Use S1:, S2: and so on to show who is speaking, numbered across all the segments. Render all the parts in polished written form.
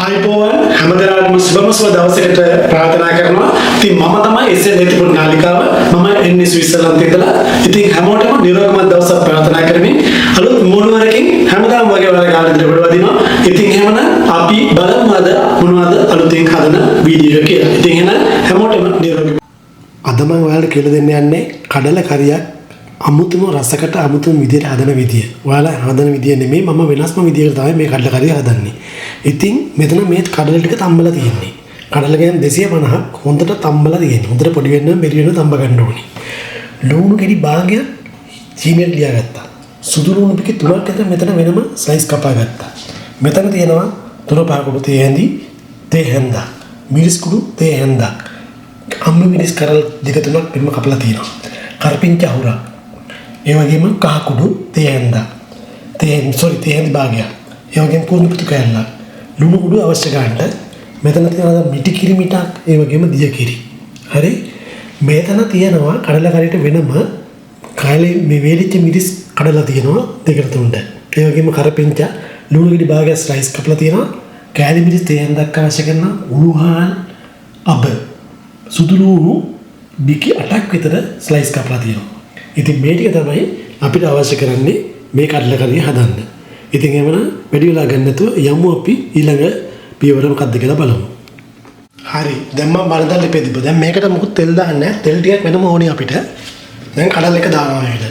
S1: ආයිබෝවන් හැමදාම සුබමසුබ දවසකට ප්‍රාර්ථනා කරනවා. ඉතින් මම තමයි එසේ නැතිපුන් නාලිකාව. මම එන්නේ ස්විට්සර්ලන්තේ ඉඳලා. ඉතින් හැමෝටම නිරෝගීමත් දවසක් ප්‍රාර්ථනා කරමින් අලුත් මුණුවරකින් හැමදාම වගේ ඔයාලා කාලෙට වඩවදිනවා. ඉතින් එහෙමනම් අපි බලමු අද මොනවද අලුතෙන් හදන වීඩියෝ එක කියලා. ඉතින් එහෙනම් හැමෝටම නිරෝගී. අද මම ඔයාලට කියලා දෙන්න යන්නේ කඩල කරියක් අමුතුම රසකට අමුතුම විදියට හදන විදිය. ඔයාලා හදන විදිය නෙමෙයි මම වෙනස්ම විදියකට තමයි මේ කඩල කරිය හදන්නේ. ඉතින් මෙතන මේ කඩල ටික තම්බලා තියෙන්නේ. කඩල ගෑම් 250ක් හොඳට තම්බලා තියෙන්නේ. හොඳට පොඩි වෙන්න මෙරි වෙන තම්බ ගන්න ඕනේ. ලුණු ගෙඩි භාගයක් චීනියට ලියාගත්තා. සුදු ලුණු පිටි 3ක් විතර මෙතන වෙනම ස්ලයිස් කපා ගත්තා. මෙතන තියෙනවා තුන පහ කුඩු තේ හැඳි, තේ හැන්දා, මිරිස් කුඩු තේ හැන්දා. අම්ම මිරිස් කරල් දෙක තුනක් මෙන්න කපලා තියෙනවා. කරපිංච අහුරක්. ඒ වගේම කහ කුඩු තේ හැන්දා. තේ හැඳි භාගයක්. ඒ වගේම කුණු පිටු කෑල්ලක්. ලුණු කුඩු අවශ්‍ය ගන්නට මෙතන තියෙනවා මිටි කිරි මිටක් ඒ වගේම දිය කිරි. හරි? මෙතන තියෙනවා කඩල කරියට වෙනම කාලේ මේ වේලිච්ච මිරිස් කඩලා තියෙනවා දෙකට තුනට. ඒ වගේම කරපිංච ලුණු ගෙඩි භාගයක් ස්ලයිස් කපලා තියෙනවා. කෑලි මිරිස් තේ හැන්දක් අවශ්‍ය කරන උණුහාල් අබ සුදු ලුණු බිකි 8ක් විතර ස්ලයිස් කපලා තියෙනවා. ඉතින් මේ ටික තමයි අපිට අවශ්‍ය කරන්නේ මේ කඩල කරිය හදන්න. ඉතින් එවනම් වැඩි වෙලා ගන්න නැතුව යමු අපි ඊළඟ පියවර මොකක්ද කියලා බලමු. හරි. දැන් මම බලන්න ලිපේ තිබ්බ. දැන් මේකට මොකුත් තෙල් දාන්නේ නැහැ. තෙල් ටිකක් වෙනම ඕනේ අපිට. දැන් කඩල් එක දානවා මේකට.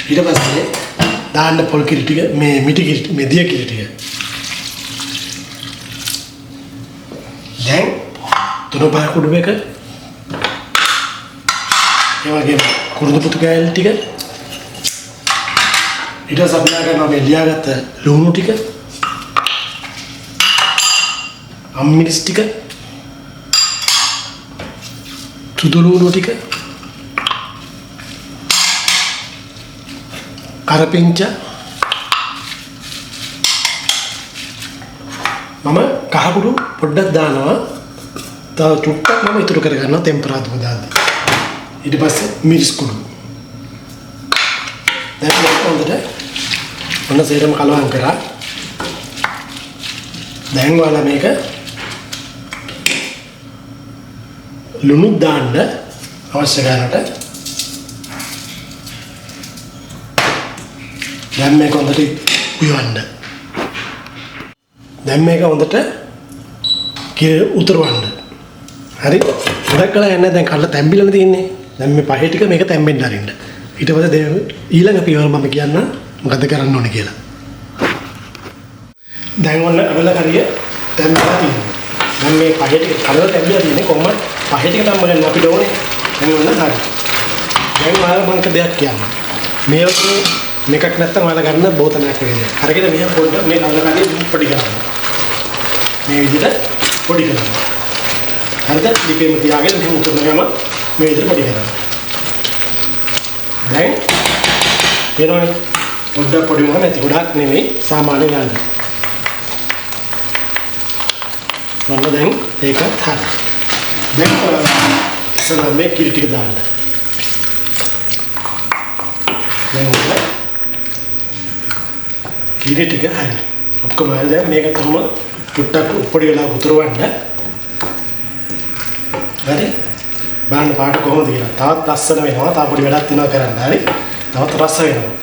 S1: ඊට පස්සේ දාන්න පොල් කිරි ටික මේ මිටි කිරි මේ දිය කිරි ටික. දැන් තුන පහ කුඩු එක. ඒ වගේම කුරුඳු පුතු කෑල්ල ටික. ඊට පස්සේ අපි ගන්නවා මේ ලියාගත්ත ලුණු ටික. අම්මිරිස් ටික. සුදු ලුණු ටික. කරපිංච. මම කහ කුඩු පොඩ්ඩක් දානවා. තව චුට්ටක් මම ඉතුරු කර ගන්නවා ටෙම්පරාදුර දාද්දි. ඊට පස්සේ මිරිස් කුඩු. දැන් මේක හොඳට ඔන්න සේරම කලවම් කරා. දැන් ඔයාලා මේක ලුණු දාන්න අවශ්‍ය කරනට දැන් මේක හොඳට උයවන්න. දැන් මේක හොඳට උතුරවන්න. හරි? ගොඩක් කලා යන්නේ දැන් කල්ල තැම්බිලානේ තියෙන්නේ. දැන් මේ පහේ ටික මේක තැම්බෙන්න අරින්න. ඊට පස්සේ ඊළඟ පියවර මම කියන්න මොකද කරන්න ඕනේ කියලා. දැන් ඔන්න කඩල කරිය තැම්බලා තියෙනවා. දැන් මේ පහේ ටික කඩල තැම්බලා තියෙන්නේ කොහොමද? පහේ ටික තැම්බ ගන්න අපිට ඕනේ. දැන් ඔන්න හරි. දැන් ඔයාලා මම දෙයක් කියන්න. මේ වගේ මේකක් නැත්තම් ඔයාලා ගන්න බෝතලයක් වගේ. හරියට මෙහෙම පොඩ්ඩක් මේ කඩල කරිය පොඩි කරන්න. මේ විදිහට පොඩි කරන්න. හරිද? ලිපේම තියාගෙන මෙහෙම උතුරන ගම මේ විදිහට පොඩි කරන්න. දැන් වෙනවනේ පොඩ්ඩක් පොඩි වුණා නැති ගොඩක් නෙමෙයි සාමාන්‍ය යන්න. ඔන්න දැන් ඒකත් හරි. දැන් ඉස්සරහ මේ කිරි ටික දාන්න. දැන් ඔන්න කිරි ටික හරි. ඔක්කොම හරි. දැන් මේක තම චුට්ටක් පොඩි වෙලා උතුරවන්න. හරි. බලන්න පාට කොහොමද කියලා. තවත් ලස්සන වෙනවා. තව පොඩි වැඩක් තියෙනවා කරන්න. හරි. තවත් රස වෙනවා.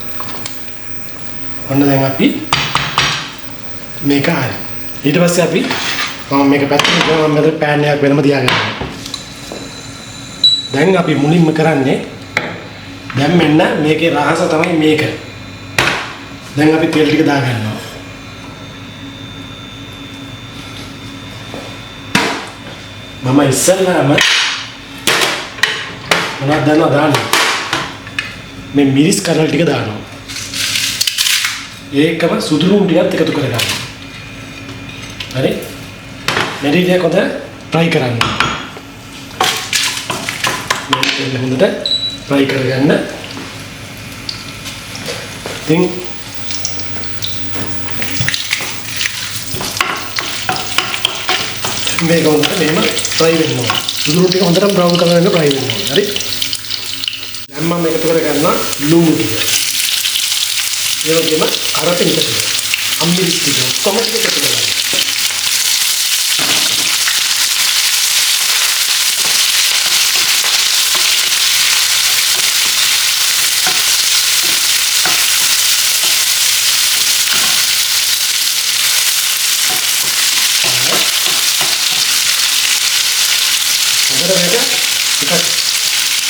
S1: ඔන්න දැන් අපි මේක හරි. ඊට පස්සේ අපි මම මේක පැත්තට ගියාම මම පෑන් එකක් වෙනම තියාගන්නවා. දැන් අපි මුලින්ම කරන්නේ දැන් මෙන්න මේකේ රහස තමයි මේක. දැන් අපි තෙල් ටික දාගන්නවා. මම ඉස්සෙල්ලාම මොනවද දාන්නේ? මේ මිරිස් කඩල ටික දානවා. ඒකම සුදු ලුණු ටිකත් එකතු කරගන්න. හරි? මෙරිටියක් හොඳ ෆ්‍රයි කරන්න. මේක හොඳට ෆ්‍රයි කරගන්න. ඉතින් මේක හොඳට මෙහෙම ෆ්‍රයි වෙනවා. සුදු ලුණු ටික හොඳට බ්‍රවුන් කලර් වෙන්න ෆ්‍රයි වෙනවා. හරි? දැන් මම එකතු කරගන්නවා ලුණු ටික. ඒ වගේම කරපිංච ටික.
S2: අම්මිරිස් ටික ඔක්කොම ටික එකතු කරගන්න.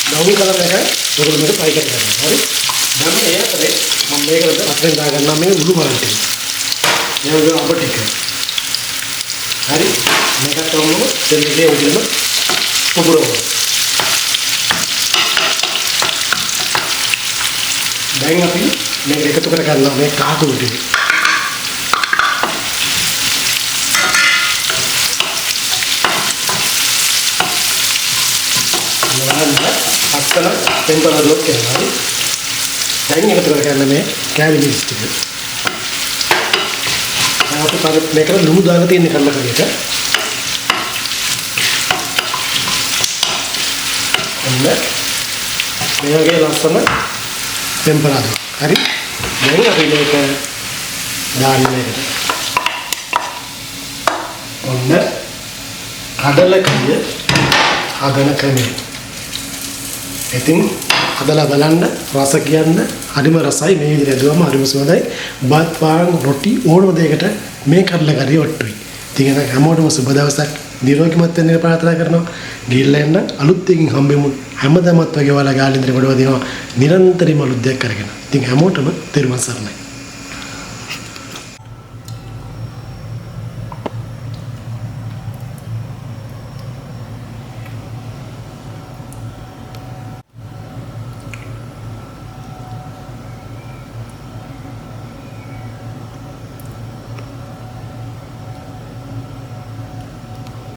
S2: ब्राउन कलर है तो मेरे फ्राई कर देना है දැන් මේ අතරේ මම මේකට අතෙන් දා ගන්නවා මේ උඩු බලන්න ටික මේ උඩු අප ටික හරි මේකට වුණොත් දැන් මේකේ උඩින්ම පුපුරවනවා දැන් අපි මේක එකතු කර ගන්නවා මේ කාකුළු ටික අස්සල ටෙම්පරේචර් කරනවා දැන් එකතු කරගන්න මේ කෑලි මිරිස් ටික. අපි පාරේ මේකට ලුණු දාලා තියෙන කන්න කරියට. අන්න මේ වගේ ලස්සන ටෙම්පරේචර්. හරි. දැන් අපි මේක දාන්න මේකට. ඔන්න කඩල කය හදන ක්‍රමය. ඉතින් හදලා බලන්න රස කියන්න හරිම රසයි මේ විදිහට දුවම හරිම සුවඳයි බත් පාන් රොටි ඕනම දෙයකට මේ කඩලා කරි ඔට්ටුයි. ඉතින් එහෙනම් හැමෝටම සුබ දවසක් නිරෝගීමත් වෙන්න ප්‍රාර්ථනා කරනවා. ගිහිල්ලා එන්න අලුත් එකකින් හම්බෙමු. හැමදාමත් වගේ ඔයාලා ගාලින්දර ගොඩව දෙනවා නිරන්තරයෙන්ම අලුත් දෙයක් කරගෙන. ඉතින් හැමෝටම තෙරුවන් සරණයි.